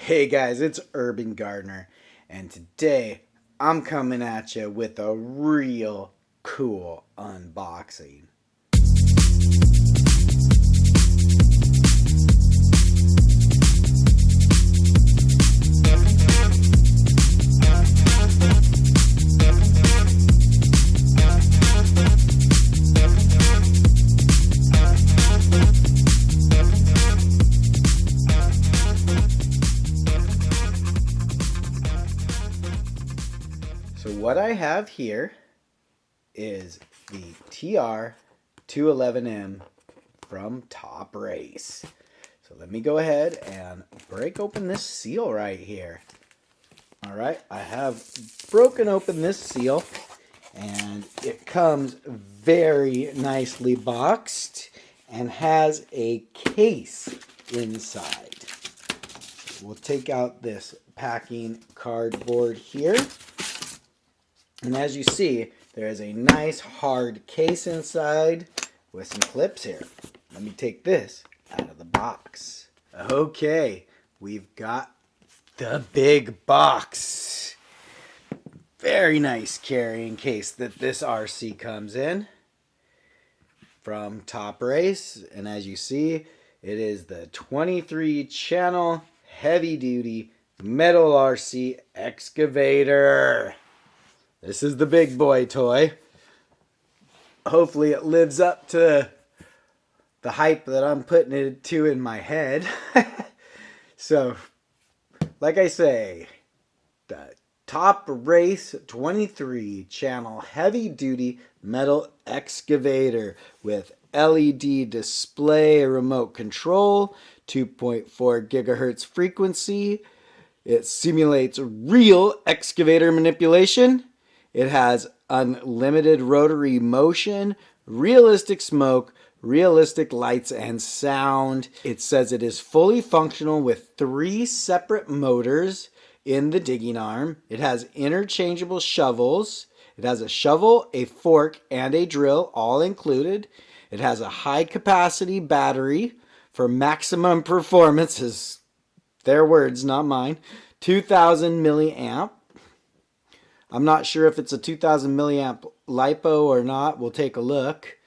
Hey guys, it's Urban Gardener, and today I'm coming at you with a real cool unboxing. So what I have here is the TR-211M from Top Race. So let me go ahead and break open this seal right here. All right, I have broken open this seal, and it comes very nicely boxed and has a case inside. We'll take out this packing cardboard here. And as you see, there is a nice hard case inside with some clips here. Let me take this out of the box. Okay, we've got the big box. Very nice carrying case that this RC comes in from Top Race. And as you see, it is the 23 channel heavy duty metal RC excavator. This is the big boy toy. Hopefully it lives up to the hype that I'm putting it to in my head. So, like I say, the Top Race 23 channel heavy duty metal excavator with LED display, remote control, 2.4 gigahertz frequency. It simulates real excavator manipulation. It has unlimited rotary motion, realistic smoke, realistic lights and sound. It says it is fully functional with 3 separate motors in the digging arm. It has interchangeable shovels. It has a shovel, a fork, and a drill all included. It has a high capacity battery for maximum performance, is their words, not mine. 2000 milliamp. I'm not sure if it's a 2000 milliamp LiPo or not. We'll take a look.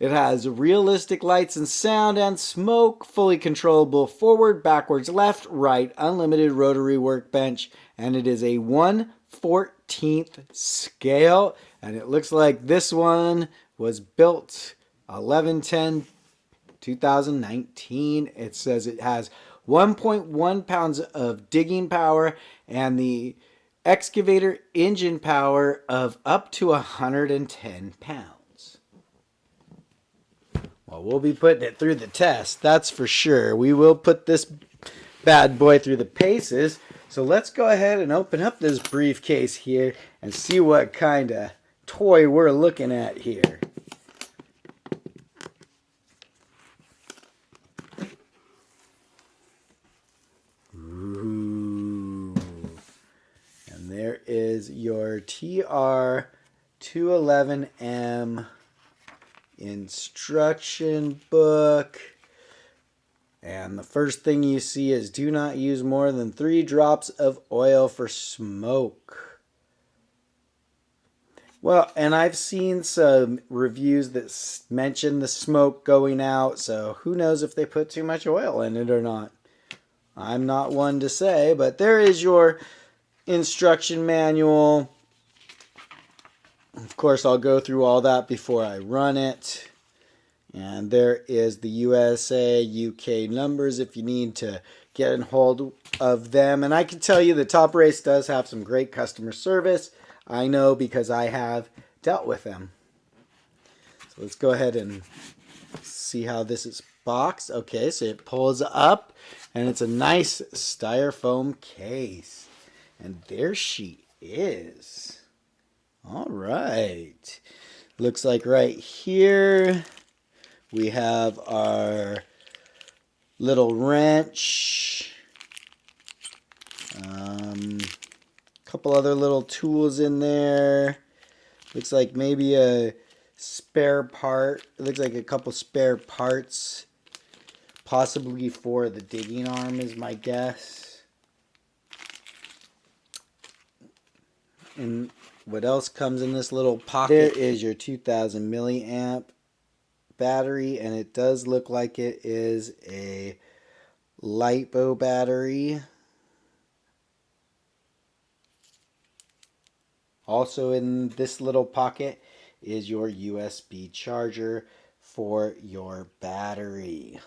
It has realistic lights and sound and smoke, fully controllable forward, backwards, left, right, unlimited rotary workbench, and it is a 1/14th scale. And it looks like this one was built 11/10/2019. It says it has 1.1 pounds of digging power and the excavator engine power of up to 110 pounds. Well, we'll be putting it through the test, that's for sure. We will put this bad boy through the paces. So let's go ahead and open up this briefcase here and see what kind of toy we're looking at here. There is your TR-211M instruction book. And the first thing you see is do not use more than 3 drops of oil for smoke. Well, and I've seen some reviews that mention the smoke going out, so who knows if they put too much oil in it or not. I'm not one to say, but there is your instruction manual. Of course, I'll go through all that before I run it. And there is the USA, UK numbers if you need to get in hold of them. And I can tell you the Top Race does have some great customer service. I know because I have dealt with them. So let's go ahead and see how this is boxed. Okay, so it pulls up and it's a nice styrofoam case. And there she is. All right. Looks like right here we have our little wrench. Couple other little tools in there. Looks like maybe a spare part. It looks like a couple spare parts. Possibly for the digging arm is my guess. And what else comes in this little pocket? There is your 2000 milliamp battery, and it does look like it is a LiPo battery. Also in this little pocket is your USB charger for your battery.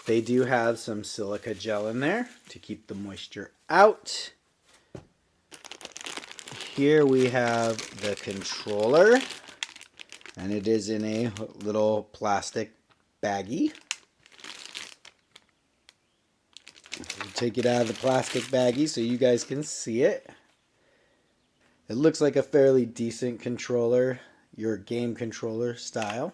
They do have some silica gel in there to keep the moisture out. Here we have the controller, and it is in a little plastic baggie. We'll take it out of the plastic baggie so you guys can see it. It looks like a fairly decent controller, your game controller style.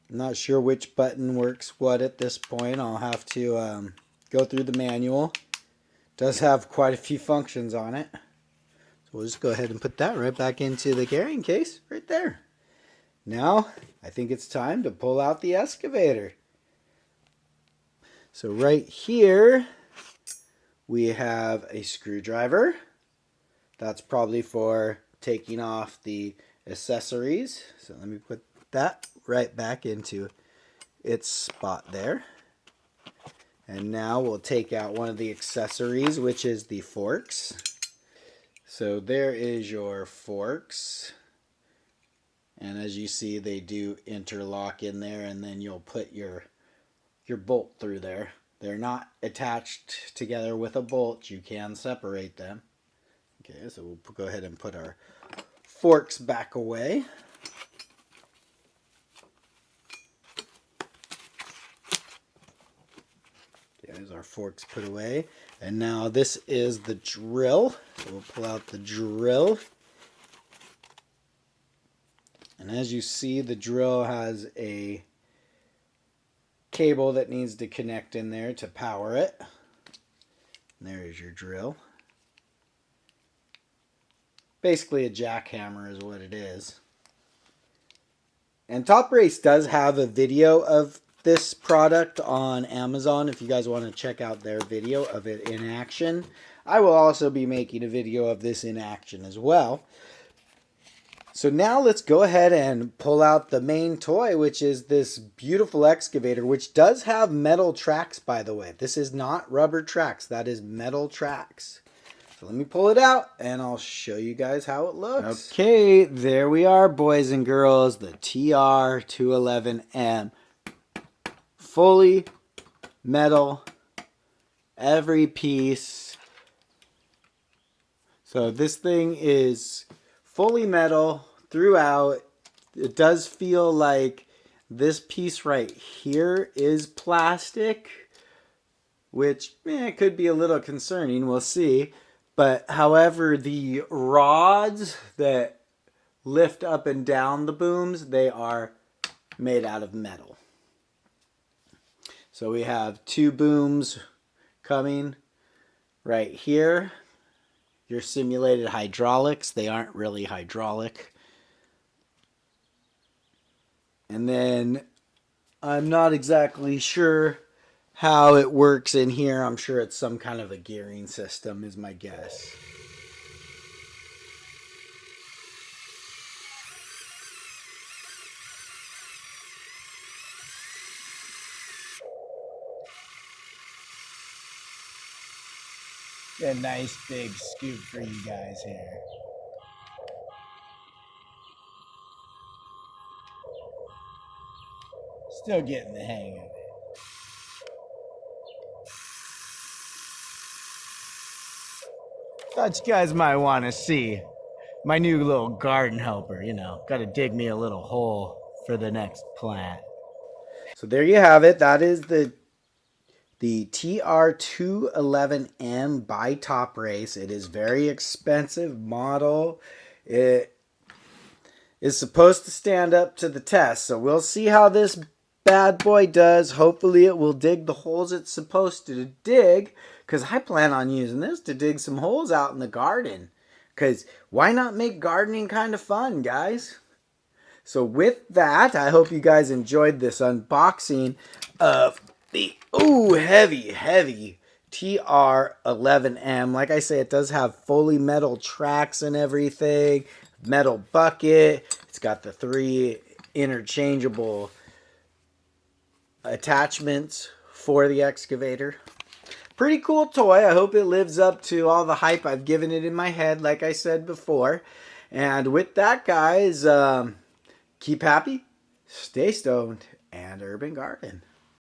I'm not sure which button works what at this point. I'll have to go through the manual. It does have quite a few functions on it. So we'll just go ahead and put that right back into the carrying case right there. Now, I think it's time to pull out the excavator. So right here, we have a screwdriver. That's probably for taking off the accessories. So let me put that right back into its spot there. And now we'll take out one of the accessories, which is the forks. So there is your forks. And as you see, they do interlock in there, and then you'll put your bolt through there. They're not attached together with a bolt. You can separate them. Okay, so we'll go ahead and put our forks back away. There's our forks put away. And now this is the drill. So we'll pull out the drill. And as you see, the drill has a cable that needs to connect in there to power it. And there is your drill. Basically a jackhammer is what it is. And Top Race does have a video of this product on Amazon if you guys want to check out their video of it in action. I will also be making a video of this in action as well. So now let's go ahead and pull out the main toy, which is this beautiful excavator, which does have metal tracks, by the way. This is not rubber tracks. That is metal tracks. So let me pull it out, and I'll show you guys how it looks. Okay, there we are, boys and girls. The TR-211M. Fully metal. Every piece. So this thing is fully metal throughout. It does feel like this piece right here is plastic, which could be a little concerning. We'll see. But however, the rods that lift up and down the booms, they are made out of metal. So we have two booms coming right here. Your simulated hydraulics, they aren't really hydraulic. And then I'm not exactly sure how it works in here. I'm sure it's some kind of a gearing system is my guess. A nice big scoop for you guys here. Still getting the hang of it. Thought you guys might want to see my new little garden helper, you know. Got to dig me a little hole for the next plant. So there you have it. That is the TR-211M by Top Race. It is very expensive model. It is supposed to stand up to the test. So we'll see how this bad boy does. Hopefully it will dig the holes it's supposed to dig, because I plan on using this to dig some holes out in the garden. Because why not make gardening kind of fun, guys? So with that, I hope you guys enjoyed this unboxing of the heavy TR-211M. Like I say, it does have fully metal tracks and everything. Metal bucket. It's got the 3 interchangeable attachments for the excavator. Pretty cool toy. I hope it lives up to all the hype I've given it in my head, like I said before. And with that, guys, keep happy, stay stoned, and urban garden.